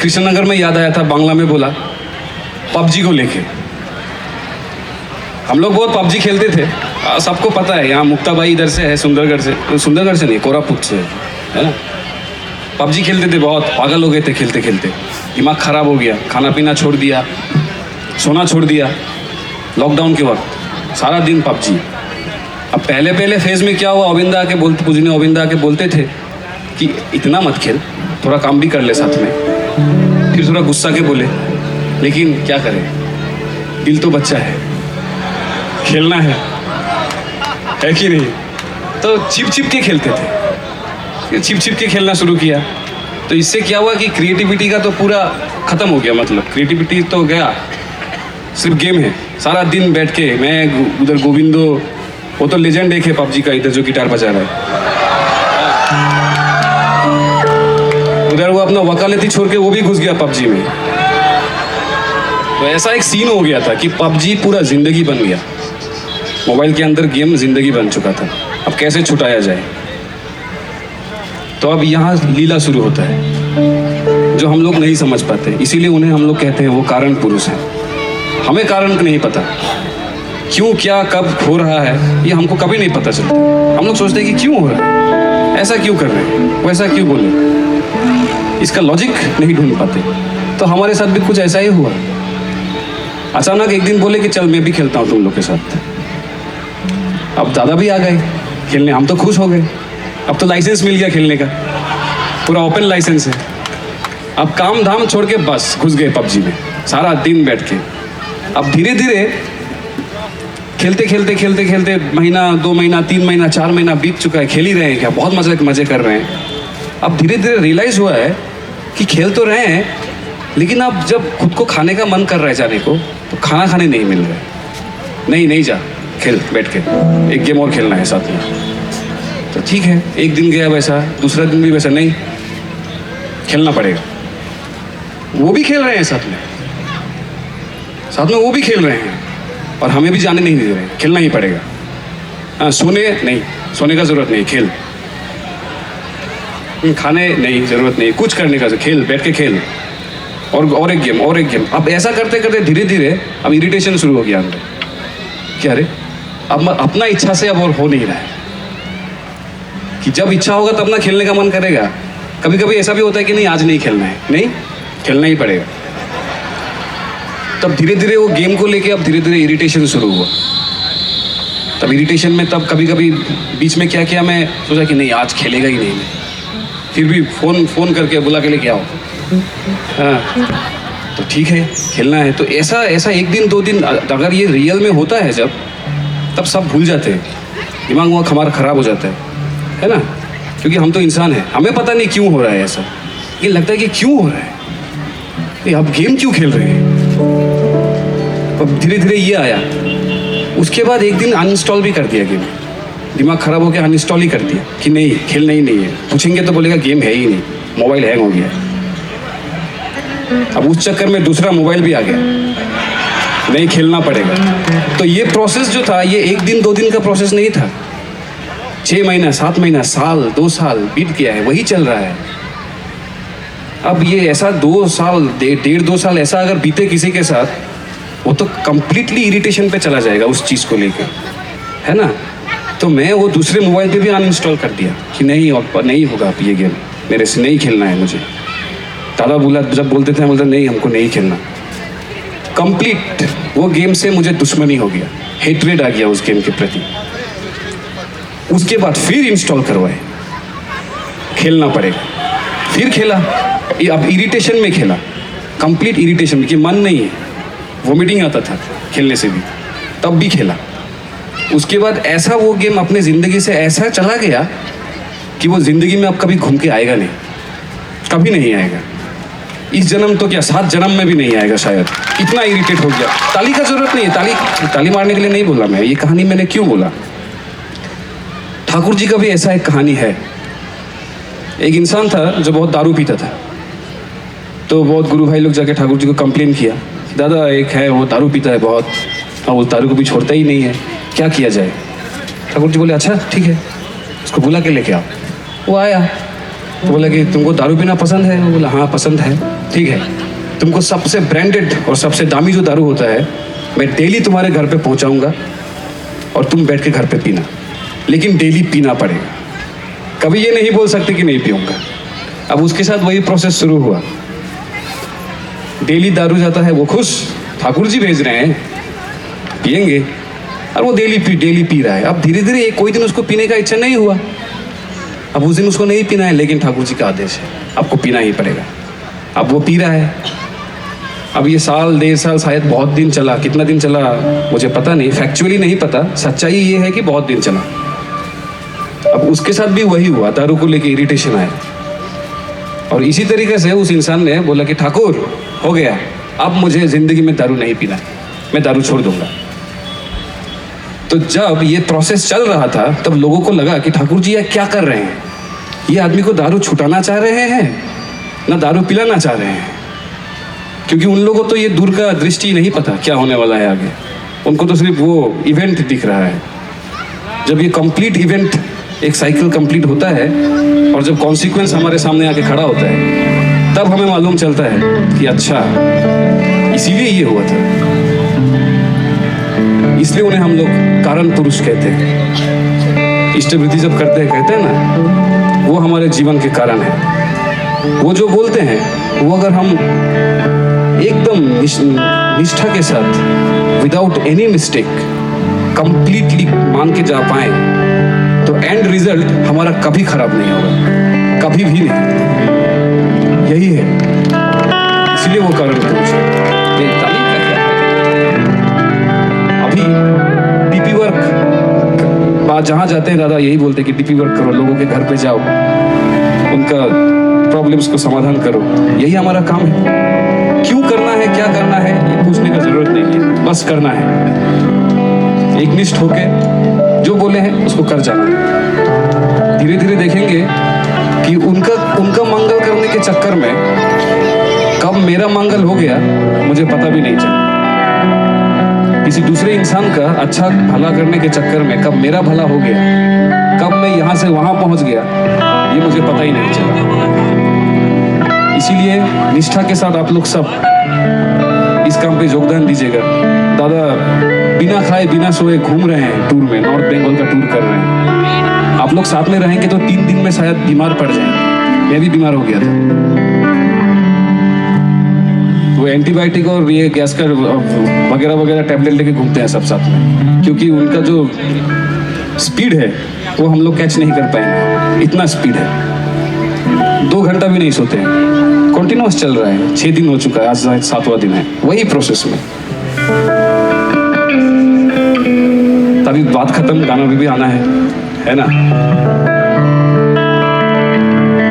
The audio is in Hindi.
कृष्णनगर में याद आया था, बांग्ला में बोला पबजी को लेके। हम लोग बहुत पबजी खेलते थे, सबको पता है। यहाँ मुक्ताबाई इधर से है, सुंदरगढ़ से नहीं, कोरापुट से है ना। पबजी खेलते थे, बहुत पागल हो गए थे खेलते खेलते। दिमाग ख़राब हो गया, खाना पीना छोड़ दिया, सोना छोड़ दिया। लॉकडाउन के वक्त सारा दिन पबजी। अब पहले फेज़ में क्या हुआ, अविंदा आके बोलते, पूजनी अविंदा आके बोलते थे कि इतना मत खेल, थोड़ा काम भी कर ले साथ में। फिर थोड़ा गुस्सा के बोले, लेकिन क्या करें, दिल तो बच्चा है, खेलना है कि नहीं। तो छिप के खेलते थे, फिर छिप के खेलना शुरू किया। तो इससे क्या हुआ कि क्रिएटिविटी का तो पूरा ख़त्म हो गया। मतलब क्रिएटिविटी तो गया, सिर्फ गेम है। सारा दिन बैठ के मैं उधर गोविंदो, वो तो लेजेंड एक है पबजी का, इधर जो गिटार बजा रहा है, उधर वो अपना वकालती छोड़ के वो भी घुस गया पबजी में। तो ऐसा एक सीन हो गया था कि पबजी पूरा ज़िंदगी बन गया। मोबाइल के अंदर गेम ज़िंदगी बन चुका था। अब कैसे छुटाया जाए। तो अब यहाँ लीला शुरू होता है जो हम लोग नहीं समझ पाते। इसीलिए उन्हें हम लोग कहते हैं वो कारण पुरुष है। हमें कारण नहीं पता, क्यों, क्या, कब हो रहा है, ये हमको कभी नहीं पता चलता। हम लोग सोचते हैं कि क्यों हो रहा है, ऐसा क्यों कर रहे हैं, वैसा क्यों बोले, इसका लॉजिक नहीं ढूंढ पाते। तो हमारे साथ भी कुछ ऐसा ही हुआ। अचानक एक दिन बोले कि चल मैं भी खेलता हूँ तुम लोग के साथ। अब दादा भी आ गए खेलने, हम तो खुश हो गए। अब तो लाइसेंस मिल गया खेलने का, पूरा ओपन लाइसेंस है। अब काम धाम छोड़ के बस घुस गए पबजी में, सारा दिन बैठ के। अब धीरे धीरे खेलते महीना, 2 महीना, 3 महीना, 4 महीना बीत चुका है। खेल ही रहे हैं क्या, बहुत मज़े कर रहे हैं। अब धीरे धीरे रियलाइज़ हुआ है कि खेल तो रहे हैं, लेकिन अब जब खुद को खाने का मन कर रहा है जाने को, तो खाना खाने नहीं मिल रहा है। नहीं जा, खेल, बैठ के एक गेम और खेलना है साथ में। तो ठीक है, एक दिन गया वैसा, दूसरा दिन भी वैसा, नहीं खेलना पड़ेगा। वो भी खेल रहे हैं साथ में वो भी खेल रहे हैं, और हमें भी जाने नहीं दे रहे हैं। खेलना ही पड़ेगा। हाँ, सोने का ज़रूरत नहीं, खेल। खाने नहीं ज़रूरत नहीं, कुछ करने का, खेल, बैठ के खेल, और एक गेम। अब ऐसा करते करते धीरे धीरे अब इरिटेशन शुरू हो गया अंदर। क्या रे, अब अपना इच्छा से अब और हो नहीं रहा है कि जब इच्छा होगा तब ना खेलने का मन करेगा। कभी कभी ऐसा भी होता है कि नहीं, आज नहीं खेलना है, नहीं खेलना ही पड़ेगा। तब धीरे धीरे वो गेम को लेके अब धीरे धीरे इरिटेशन शुरू हुआ। तब इरिटेशन में तब कभी कभी बीच में क्या किया, मैं सोचा कि नहीं आज खेलेगा ही नहीं। फिर भी फ़ोन करके बुला के लेके आओ। हाँ, तो ठीक है, खेलना है। तो ऐसा 1 दिन 2 दिन अगर ये रियल में होता है जब, तब सब भूल जाते हैं, दिमाग वहाँ हमारा ख़राब हो जाता है ना। क्योंकि हम तो इंसान हैं, हमें पता नहीं क्यों हो रहा है ऐसा। ये लगता है कि क्यों हो रहा है, ये अब गेम क्यों खेल रहे हैं। अब धीरे धीरे ये आया। उसके बाद एक दिन अनइंस्टॉल भी कर दिया गेम। दिमाग ख़राब हो गया, अनइंस्टॉल ही कर दिया कि नहीं खेलना ही नहीं है। पूछेंगे तो बोलेगा गेम है ही नहीं, मोबाइल हैंग हो गया है। अब उस चक्कर में दूसरा मोबाइल भी आ गया, नहीं खेलना पड़ेगा। तो ये प्रोसेस जो था, ये 1 दिन 2 दिन का प्रोसेस नहीं था। 6 महीना, 7 महीना, साल, 2 साल बीत गया है, वही चल रहा है। अब ये ऐसा 2 साल, 1.5-2 साल ऐसा अगर बीते किसी के साथ, वो तो कंप्लीटली इरिटेशन पे चला जाएगा उस चीज़ को लेके, है ना। तो मैं वो दूसरे मोबाइल पे भी अनइंस्टॉल कर दिया कि नहीं, और नहीं होगा अब ये गेम, मेरे से नहीं खेलना है मुझे। दादा बोला, जब बोलते थे बोलते नहीं, हमको नहीं खेलना। कंप्लीट वो गेम से मुझे दुश्मनी हो गया, हेट्रेड आ गया उस गेम के प्रति। उसके बाद फिर इंस्टॉल करवाए, खेलना पड़ेगा। फिर खेला, अब इरिटेशन में खेला, कंप्लीट इरिटेशन में कि मन नहीं है, वोमिटिंग आता था खेलने से भी, तब भी खेला। उसके बाद ऐसा वो गेम अपने ज़िंदगी से ऐसा चला गया कि वो ज़िंदगी में अब कभी घूम के आएगा नहीं, कभी नहीं आएगा। इस जन्म तो क्या, 7 जन्म में भी नहीं आएगा शायद। इतना इरिटेट हो गया। ताली का ज़रूरत नहीं है, ताली मारने के लिए नहीं बोला मैं। ये कहानी मैंने क्यों बोला, ठाकुर जी का भी ऐसा एक कहानी है। एक इंसान था जो बहुत दारू पीता था। तो बहुत गुरु भाई लोग जाके ठाकुर जी को कंप्लेन किया, दादा एक है वो दारू पीता है बहुत, और वो दारू को भी छोड़ता ही नहीं है, क्या किया जाए। ठाकुर जी बोले अच्छा ठीक है, उसको बुला के लेके आओ। वो आया, तो बोला कि तुमको दारू पीना पसंद है? वो बोला हाँ पसंद है। ठीक है, तुमको सबसे ब्रांडेड और सबसे दामी जो दारू होता है मैं डेली तुम्हारे घर पे पहुंचाऊंगा और तुम बैठ के घर पे पीना, लेकिन डेली पीना पड़ेगा। कभी ये नहीं बोल सकते कि नहीं पीऊंगा। अब उसके साथ वही प्रोसेस शुरू हुआ। डेली दारू जाता है, वो खुश, ठाकुर जी भेज रहे हैं पिएंगे, और वो डेली पी रहा है। अब धीरे धीरे एक कोई दिन उसको पीने का इच्छा नहीं हुआ। अब उस दिन उसको नहीं पीना है, लेकिन ठाकुर जी का आदेश है, आपको पीना ही पड़ेगा। अब वो पी रहा है। अब ये साल 1.5 साल शायद बहुत दिन चला। कितना दिन चला मुझे पता नहीं, फैक्चुअली नहीं पता। सच्चाई ये है कि बहुत दिन चला। अब उसके साथ भी वही हुआ, दारू को लेके इरिटेशन आया। और इसी तरीके से उस इंसान ने बोला कि ठाकुर हो गया, अब मुझे ज़िंदगी में दारू नहीं पीना, मैं दारू छोड़ दूंगा। तो जब ये प्रोसेस चल रहा था तब लोगों को लगा कि ठाकुर जी ये क्या कर रहे हैं, ये आदमी को दारू छुटाना चाह रहे हैं ना दारू पिलाना चाह रहे हैं। क्योंकि उन लोगों को तो ये दूर का दृष्टि नहीं पता क्या होने वाला है आगे, उनको तो सिर्फ वो इवेंट दिख रहा है। जब ये कंप्लीट इवेंट, एक साइकिल कंप्लीट होता है और जब कॉन्सिक्वेंस हमारे सामने आके खड़ा होता है, तब हमें मालूम चलता है कि अच्छा इसीलिए ये हुआ था। इसलिए उन्हें हम लोग कारण पुरुष कहते हैं। इष्टवृत्ति जब करते हैं, कहते हैं ना, वो हमारे जीवन के कारण है। वो जो बोलते हैं वो अगर हम एकदम निष्ठा के साथ, विदाउट एनी मिस्टेक, कंप्लीटली मान के जा पाए, तो एंड रिजल्ट हमारा कभी खराब नहीं होगा, कभी भी नहीं। यही है, इसलिए वो कारण पुरुष है। तालीम का क्या है? अभी डीपी वर्क बात जहाँ जाते हैं दादा यही बोलते हैं कि डीपी वर्क करो, लोगों के घर पे जाओ, उनका प्रॉब्लम्स को समाधान करो। यही हमारा काम है। क्यों करना है, क्या करना है, ये पूछने का जरूरत नहीं है, बस करना है। एकनिष्ठ होके जो बोले हैं उसको कर जाना है। धीरे धीरे देखेंगे कि उनका मंगल करने के चक्कर में कब मेरा मंगल हो गया मुझे पता भी नहीं चला। किसी दूसरे इंसान का अच्छा भला करने के चक्कर में कब मेरा भला हो गया, कब मैं यहाँ से वहाँ पहुँच गया, ये मुझे पता ही नहीं चला। इसीलिए निष्ठा के साथ आप लोग सब इस काम पे योगदान दीजिएगा। दादा बिना खाए बिना सोए घूम रहे हैं टूर में, नॉर्थ बंगाल का टूर कर रहे हैं। आप लोग साथ में रहेंगे तो 3 दिन में शायद बीमार पड़ जाएंगे। मैं भी बीमार हो गया था। वो एंटीबायोटिक और ये गैस का वगैरह वगैरह टैबलेट लेके घूमते हैं सब साथ में, क्योंकि उनका जो स्पीड है वो हम लोग कैच नहीं कर पाएंगे। इतना स्पीड है, 2 घंटा भी नहीं सोते हैं, कंटिन्यूअस चल रहा है। 6 दिन हो चुका है, आज 7वां दिन है वही प्रोसेस में। तभी बात खत्म, गाना भी आना है ना।